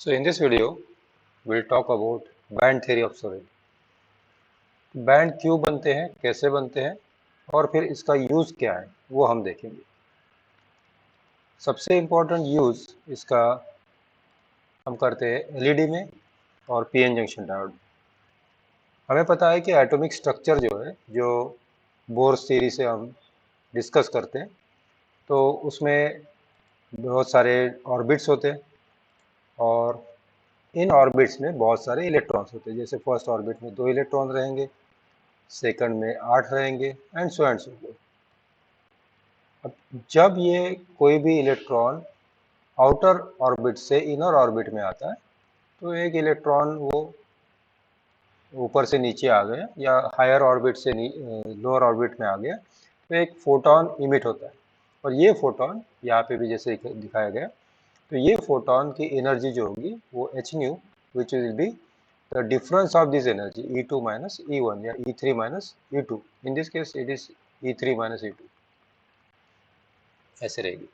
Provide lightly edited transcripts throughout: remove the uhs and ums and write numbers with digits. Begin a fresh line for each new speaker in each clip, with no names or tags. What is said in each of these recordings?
So in this video, we'll talk about band theory of solid. Band क्यों बनते हैं, कैसे बनते हैं और फिर इसका यूज क्या है वो हम देखेंगे. सबसे इम्पोर्टेंट यूज इसका हम करते हैं एलईडी में और पीएन जंक्शन डायोड. हमें पता है कि एटॉमिक स्ट्रक्चर जो है, जो बोर्स थ्योरी से हम डिस्कस करते हैं, तो उसमें बहुत सारे ऑर्बिट्स होते हैं और इन ऑर्बिट्स में बहुत सारे इलेक्ट्रॉन्स होते हैं. जैसे फर्स्ट ऑर्बिट में 2 इलेक्ट्रॉन रहेंगे, सेकंड में 8 रहेंगे एंड सो फॉर्थ. अब जब ये कोई भी इलेक्ट्रॉन आउटर ऑर्बिट से इनर ऑर्बिट में आता है, तो एक इलेक्ट्रॉन वो ऊपर से नीचे आ गया या हायर ऑर्बिट से लोअर ऑर्बिट में आ गया, तो एक फोटोन इमिट होता है. और ये फोटोन यहाँ पे भी जैसे दिखाया गया, तो ये फोटोन की एनर्जी जो होगी वो H new, which will be the difference of this energy E2 minus E1 या E3 minus E2. In this case it is E3 minus E2 ऐसे रहेगी.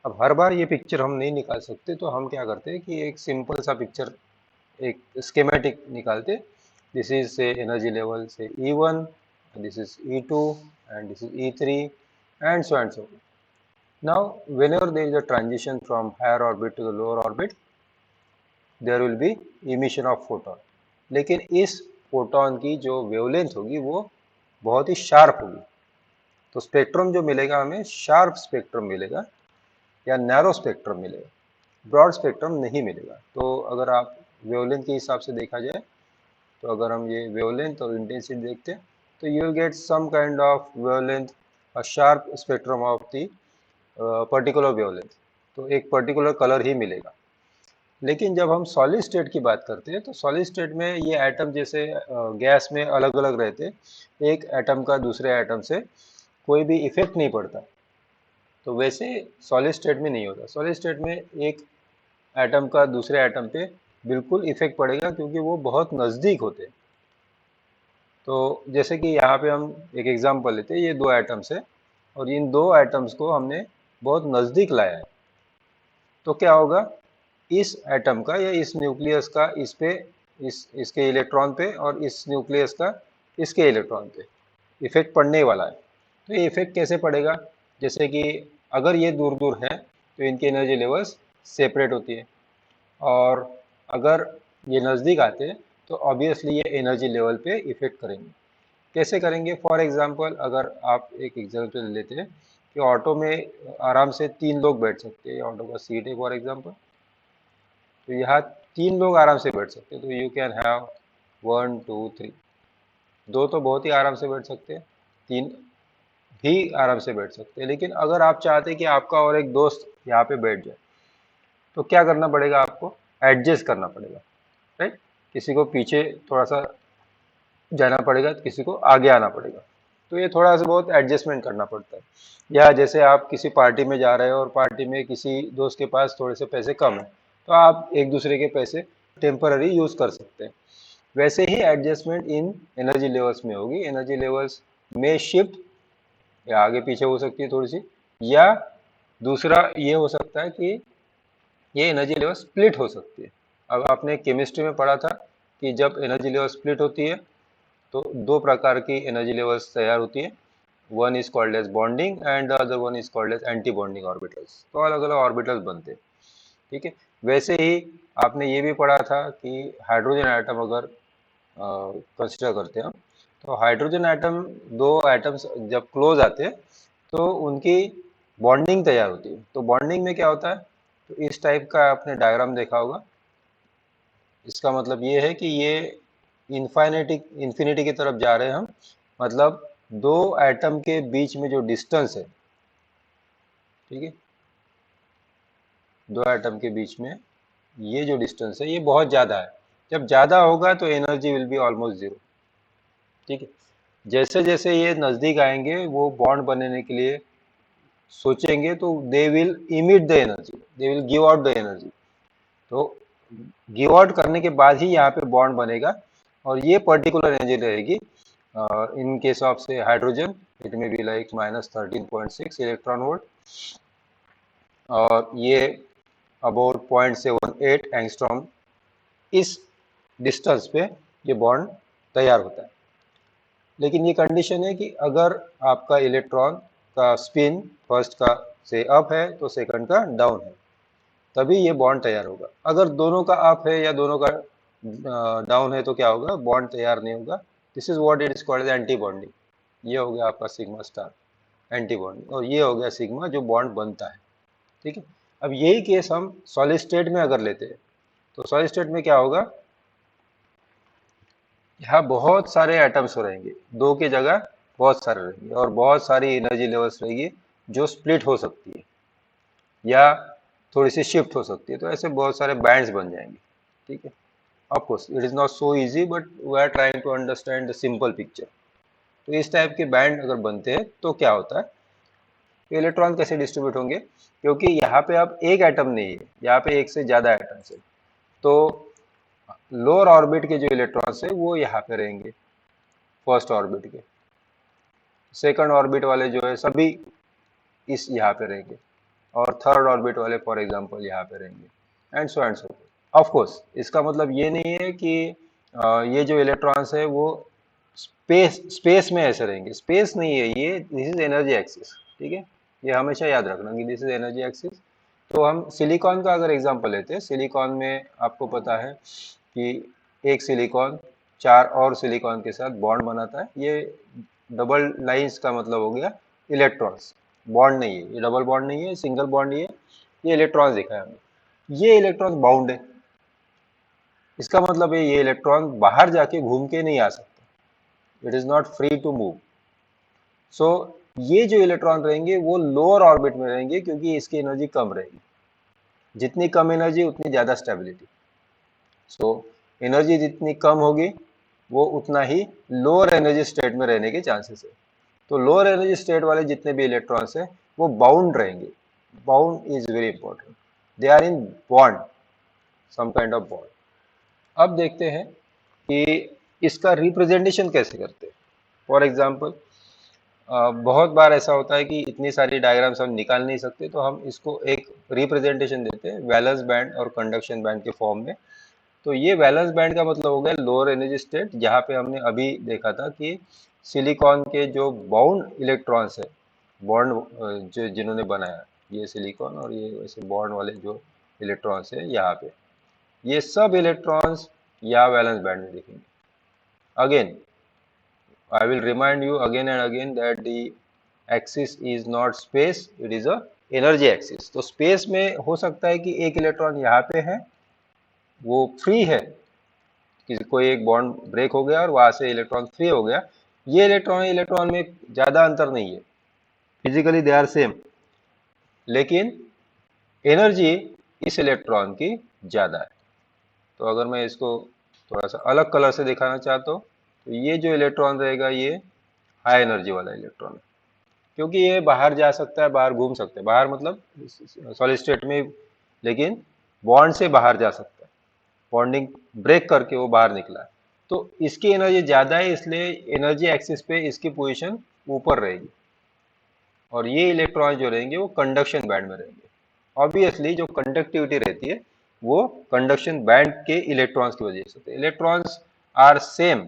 अब हर बार ये पिक्चर हम नहीं निकाल सकते, तो हम क्या करते हैं कि एक सिंपल सा पिक्चर, एक स्कीमेटिक निकालते. दिस इज से एनर्जी लेवल से E1, this is E2 and this is E3 and so on. Now whenever there is a transition from higher orbit to the lower orbit, there will be emission of photon. लेकिन इस photon की जो wavelength होगी वो बहुत ही sharp होगी. तो spectrum जो मिलेगा हमें, शार्प स्पेक्ट्रम मिलेगा या नैरो स्पेक्ट्रम मिलेगा, ब्रॉड स्पेक्ट्रम नहीं मिलेगा. तो अगर आप वेवलेंथ के हिसाब से देखा जाए, तो अगर हम ये वेवलेंथ और इंटेंसिटी देखते हैं, तो you will get some kind of wavelength, a sharp spectrum of the particular wavelength. तो एक पर्टिकुलर कलर ही मिलेगा. लेकिन जब हम सॉलिड स्टेट की बात करते हैं, तो सॉलिड स्टेट में ये एटम जैसे गैस में अलग अलग रहते, एक एटम का दूसरे एटम से कोई भी इफेक्ट नहीं पड़ता. तो वैसे सॉलिड स्टेट में नहीं होता. सॉलिड स्टेट में एक एटम का दूसरे एटम पे बिल्कुल इफेक्ट पड़ेगा, क्योंकि वो बहुत नज़दीक होते हैं. तो जैसे कि यहाँ पे हम एक एग्जांपल लेते हैं, ये 2 एटम्स है और इन 2 एटम्स को हमने बहुत नज़दीक लाया है. तो क्या होगा, इस एटम का या इस न्यूक्लियस का इस पे, इसके इलेक्ट्रॉन पे, और इस न्यूक्लियस का इसके इलेक्ट्रॉन पे इफेक्ट पड़ने वाला है. तो ये इफेक्ट कैसे पड़ेगा, जैसे कि अगर ये दूर दूर है तो इनकी एनर्जी लेवल्स सेपरेट होती है, और अगर ये नज़दीक आते हैं तो ऑब्वियसली ये एनर्जी लेवल पे इफेक्ट करेंगे. कैसे करेंगे, फॉर एग्जांपल अगर आप एक एग्जांपल लेते हैं कि ऑटो में आराम से 3 लोग बैठ सकते हैं. ऑटो का सीट है फॉर एग्जांपल, तो यहाँ 3 लोग आराम से बैठ सकते हैं. तो यू कैन हैव 1 2 3. 2 तो बहुत ही आराम से बैठ सकते हैं, 3 भी आराम से बैठ सकते हैं. लेकिन अगर आप चाहते हैं कि आपका और एक दोस्त यहाँ पे बैठ जाए, तो क्या करना पड़ेगा, आपको एडजस्ट करना पड़ेगा, राइट. किसी को पीछे थोड़ा सा जाना पड़ेगा, किसी को आगे आना पड़ेगा. तो ये थोड़ा सा बहुत एडजस्टमेंट करना पड़ता है. या जैसे आप किसी पार्टी में जा रहे हो और पार्टी में किसी दोस्त के पास थोड़े से पैसे कम है, तो आप एक दूसरे के पैसे टेम्पररी यूज कर सकते हैं. वैसे ही एडजस्टमेंट इन एनर्जी लेवल्स में होगी. एनर्जी लेवल्स में शिफ्ट या आगे पीछे हो सकती है थोड़ी सी, या दूसरा ये हो सकता है कि ये एनर्जी लेवल स्प्लिट हो सकती है. अब आपने केमिस्ट्री में पढ़ा था कि जब एनर्जी लेवल स्प्लिट होती है तो 2 प्रकार की एनर्जी लेवल्स तैयार होती है. One is called as bonding and the other one is called as anti bonding orbitals. तो अलग अलग ऑर्बिटल्स बनते हैं, ठीक है. वैसे ही आपने ये भी पढ़ा था कि हाइड्रोजन एटम अगर कंसिडर करते हैं, तो हाइड्रोजन एटम, 2 एटम्स जब क्लोज आते हैं तो उनकी बॉन्डिंग तैयार होती है. तो बॉन्डिंग में क्या होता है, तो इस टाइप का आपने डायग्राम देखा होगा. इसका मतलब ये है कि ये इन्फिनिटी की तरफ जा रहे हैं हम. मतलब 2 एटम के बीच में जो डिस्टेंस है, ठीक है, 2 एटम के बीच में ये जो डिस्टेंस है ये बहुत ज़्यादा है. जब ज़्यादा होगा तो energy will be almost zero, ठीक है. जैसे जैसे ये नज़दीक आएंगे, वो बॉन्ड बनने के लिए सोचेंगे, तो they will emit the energy, they will give out the energy. तो गिव आउट करने के बाद ही यहाँ पे बॉन्ड बनेगा, और ये पर्टिकुलर एनर्जी रहेगी. इन केस ऑफ से हाइड्रोजन, इट में बी लाइक -13.6 इलेक्ट्रॉन वोल्ट. और ये अबाउट 0.78 एंगस्ट्रॉम, इस डिस्टेंस पे ये बॉन्ड तैयार होता है। लेकिन ये कंडीशन है कि अगर आपका इलेक्ट्रॉन का स्पिन फर्स्ट का से अप है तो सेकंड का डाउन है, तभी ये बॉन्ड तैयार होगा। अगर दोनों का अप है या दोनों का डाउन है तो क्या होगा, बॉन्ड तैयार नहीं होगा। This is what it is called as anti bonding. ये हो गया आपका सिग्मा स्टार, एंटी बॉन्डिंग, और ये हो गया सिग्मा जो बॉन्ड बनता है। ठीक है, अब यही केस हम सॉलिड स्टेट में अगर लेते हैं तो सॉलिड स्टेट में क्या होगा, यहाँ बहुत सारे एटम्स रहेंगे, दो की जगह बहुत सारे रहेंगे, और बहुत सारी एनर्जी लेवल्स रहेगी जो स्प्लिट हो सकती है या थोड़ी सी शिफ्ट हो सकती है। तो ऐसे बहुत सारे बैंड्स बन जाएंगे। ठीक है, of course it is not so easy, but we are trying to understand the simple picture. तो इस टाइप के बैंड अगर बनते हैं तो क्या होता है, तो इलेक्ट्रॉन कैसे डिस्ट्रीब्यूट होंगे, क्योंकि यहाँ पे अब एक एटम नहीं है, यहाँ पे एक से ज्यादा एटम्स है। तो लोअर ऑर्बिट के जो इलेक्ट्रॉन्स है वो यहाँ पे रहेंगे फर्स्ट ऑर्बिट के, सेकंड ऑर्बिट वाले जो है सभी इस यहाँ पे रहेंगे, और थर्ड ऑर्बिट वाले फॉर एग्जांपल यहाँ पे रहेंगे, एंड सो। ऑफ कोर्स इसका मतलब ये नहीं है कि ये जो इलेक्ट्रॉन्स है वो स्पेस में ऐसे रहेंगे, स्पेस नहीं है ये, दिस इज एनर्जी एक्सिस। ठीक है, ये हमेशा याद रखना कि दिस इज एनर्जी एक्सिस। तो हम सिलिकॉन का अगर एग्जांपल लेते हैं, सिलिकॉन में आपको पता है कि एक सिलिकॉन चार और सिलिकॉन के साथ बॉन्ड बनाता है। ये डबल लाइंस का मतलब हो गया इलेक्ट्रॉन्स, बॉन्ड नहीं है, ये डबल बॉन्ड नहीं है, सिंगल बॉन्ड ये इलेक्ट्रॉन्स दिखा है हमें। ये इलेक्ट्रॉन्स बाउंड है, इसका मतलब है ये इलेक्ट्रॉन बाहर जाके घूम के नहीं आ सकता, it is not free to move. So ये जो इलेक्ट्रॉन रहेंगे वो लोअर ऑर्बिट में रहेंगे, क्योंकि इसकी एनर्जी कम रहेगी, जितनी कम एनर्जी उतनी ज्यादा स्टेबिलिटी। सो एनर्जी जितनी कम होगी वो उतना ही लोअर एनर्जी स्टेट में रहने के चांसेस है। तो लोअर एनर्जी स्टेट वाले जितने भी इलेक्ट्रॉन्स हैं वो बाउंड रहेंगे। Bound is very important, they are in bond, some kind of bond. अब देखते हैं कि इसका रिप्रेजेंटेशन कैसे करते हैं। फॉर एग्जाम्पल बहुत बार ऐसा होता है कि इतनी सारी डायग्राम्स हम निकाल नहीं सकते, तो हम इसको एक रिप्रेजेंटेशन देते हैं वैलेंस बैंड और कंडक्शन बैंड के फॉर्म में। तो ये वैलेंस बैंड का मतलब हो गया लोअर एनर्जी स्टेट, जहाँ पे हमने अभी देखा था कि सिलिकॉन के जो बाउंड इलेक्ट्रॉन्स है, बॉन्ड जो जिन्होंने बनाया, ये सिलिकॉन और ये वैसे बॉन्ड वाले जो इलेक्ट्रॉन्स है यहाँ पे, ये सब इलेक्ट्रॉन्स या वैलेंस बैंड में दिखेंगे। Again I will remind you again and again that the axis is not space, it is a energy axis। तो स्पेस में हो सकता है कि एक इलेक्ट्रॉन यहाँ पे है, वो फ्री है, किसी कोई एक बॉन्ड ब्रेक हो गया और वहां से इलेक्ट्रॉन फ्री हो गया। ये इलेक्ट्रॉन इलेक्ट्रॉन में ज्यादा अंतर नहीं है, फिजिकली दे आर सेम, लेकिन एनर्जी इस इलेक्ट्रॉन की ज्यादा है। तो अगर मैं इसको थोड़ा सा अलग कलर से दिखाना चाहता हूँ, तो ये जो इलेक्ट्रॉन रहेगा ये हाई एनर्जी वाला इलेक्ट्रॉन है, क्योंकि ये बाहर जा सकता है, बाहर घूम सकता है, बाहर मतलब सॉलिड स्टेट में, लेकिन बॉन्ड से बाहर जा सकता है, बॉन्डिंग ब्रेक करके वो बाहर निकला है। तो इसकी एनर्जी ज्यादा है, इसलिए एनर्जी एक्सिस पे इसकी पोजीशन ऊपर रहेगी, और ये इलेक्ट्रॉन जो रहेंगे वो कंडक्शन बैंड में रहेंगे। ऑब्वियसली जो कंडक्टिविटी रहती है वो कंडक्शन बैंड के इलेक्ट्रॉन्स की वजह से, electrons are same,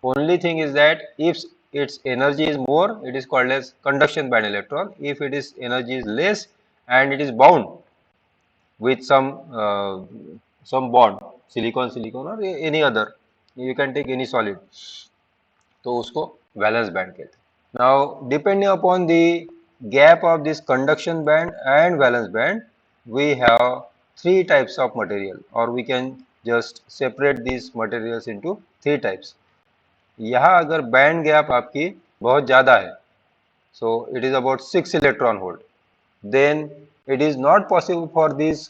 only thing is that if its energy is more, it is called as conduction band electron. If it is energy is less and it is bound with some bond, silicon or any other, you can take any solid, तो उसको valence band कहते हैं। Now depending upon the gap of this conduction band and valence band, we have three types of material, or we can just separate these materials into three types। यहाँ अगर band gap आपकी बहुत ज्यादा है, so it is about 6 electron volt, then it is not possible for this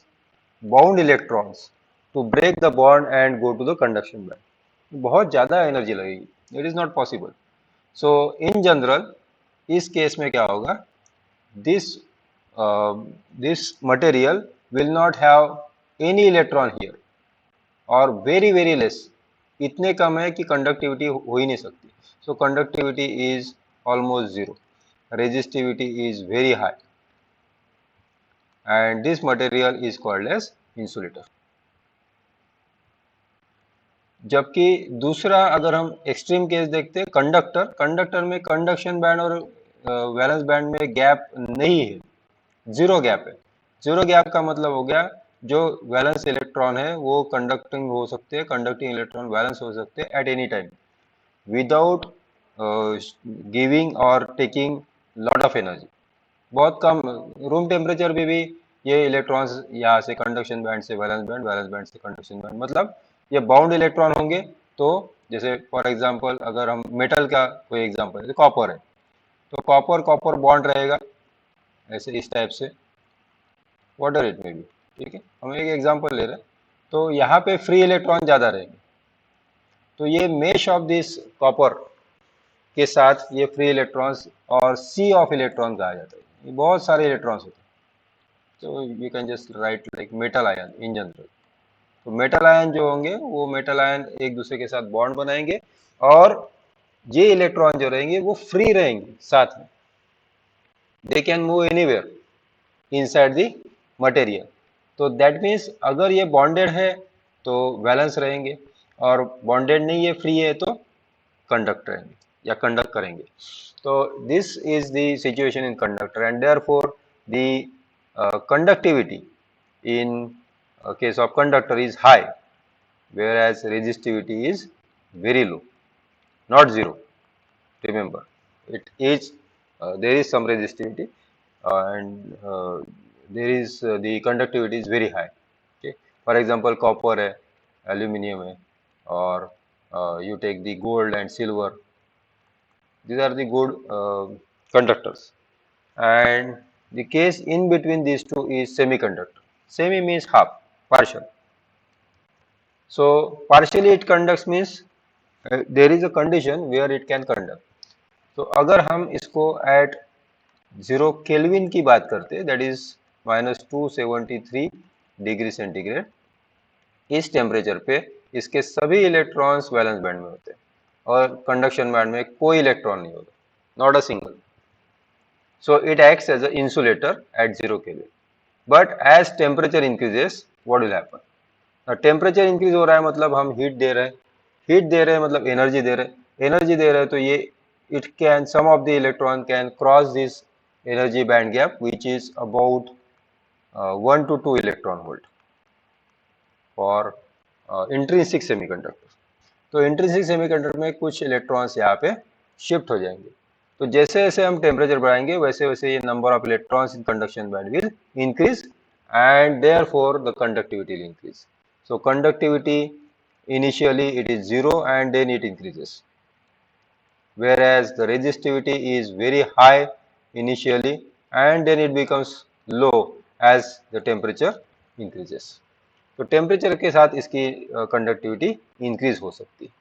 bound electrons to break the bond and go to the conduction band. बहुत ज्यादा energy लगेगी, it is not possible. So in general इस case में क्या होगा, this this material will not have any electron here, और very very less, इतने कम है कि कंडक्टिविटी हो ही नहीं सकती। So conductivity is almost zero, resistivity is very high, and this material is called as insulator. जबकि दूसरा अगर हम एक्सट्रीम केस देखते हैं कंडक्टर, कंडक्टर में कंडक्शन बैंड और वैलेंस बैंड में गैप नहीं है, जीरो गैप है। जीरो गैप का मतलब हो गया जो वैलेंस इलेक्ट्रॉन है वो कंडक्टिंग हो सकते हैं, कंडक्टिंग इलेक्ट्रॉन वैलेंस हो सकते हैं at any time without giving और टेकिंग लॉट ऑफ एनर्जी। बहुत कम रूम टेम्परेचर पे भी ये इलेक्ट्रॉन्स यहाँ से कंडक्शन बैंड से वैलेंस बैंड, वैलेंस बैंड से कंडक्शन बैंड, मतलब ये बाउंड इलेक्ट्रॉन होंगे। तो जैसे फॉर एग्जांपल अगर हम मेटल का कोई एग्जांपल, जैसे कॉपर है, तो कॉपर कॉपर बॉन्ड रहेगा ऐसे इस टाइप से, व्हाटएवर इट मे बी, ठीक है, हम एक एग्जांपल ले रहे हैं। तो यहाँ पे फ्री इलेक्ट्रॉन ज्यादा रहेंगे, तो ये मेश ऑफ दिस कॉपर के साथ ये फ्री इलेक्ट्रॉन्स और सी ऑफ इलेक्ट्रॉन कहा जाता है, ये बहुत सारे इलेक्ट्रॉन्स होते हैं। तो you can just right like metal ion in general. तो मेटल आयन जो होंगे वो मेटल आयन एक दूसरे के साथ बॉन्ड बनाएंगे और ये इलेक्ट्रॉन जो रहेंगे वो फ्री रहेंगे साथ में, they can move anywhere inside the material. तो दैट मीन्स अगर ये बॉन्डेड है तो वैलेंस रहेंगे, और बॉन्डेड नहीं है, फ्री है, तो कंडक्ट रहेंगे या कंडक्ट करेंगे। तो this is the situation in conductor and therefore the conductivity in case of conductor is high, whereas resistivity is very low, not zero. Remember, it is there is some resistivity and there is the conductivity is very high. Okay, for example, copper है, aluminium है, और you take the gold and silver. These are the good conductors. And the case in between these two is semiconductor. Semi means half, partial. So partially it conducts means there is a condition where it can conduct. तो अगर हम इसको at 0 kelvin की बात करते हैं, that is -273 degree centigrade, इस temperature पे इसके सभी इलेक्ट्रॉन्स वैलेंस बैंड में होते हैं और कंडक्शन बैंड में कोई इलेक्ट्रॉन नहीं होता, not a single. So it acts as an insulator at 0 Kelvin. But as temperature increases, what will happen? Temperature increase हो रहा है मतलब हम हीट दे रहे हैं, हीट दे रहे हैं मतलब एनर्जी दे रहे हैं, एनर्जी दे रहे हैं, तो ये it can some of the electron can cross this energy band gap which is about 1 to 2 electron volt for intrinsic semiconductor. तो इंट्रिंसिक सेमीकंडक्टर में कुछ इलेक्ट्रॉन्स यहाँ पे शिफ्ट हो जाएंगे. तो जैसे जैसे हम टेम्परेचर बढ़ाएंगे वैसे वैसे ये number of electrons in conduction band will increase and therefore the conductivity will increase. So conductivity initially it is 0 and then it increases, whereas the resistivity is very high initially and then it becomes low as the temperature increases. तो temperature के साथ इसकी conductivity increase हो सकती है.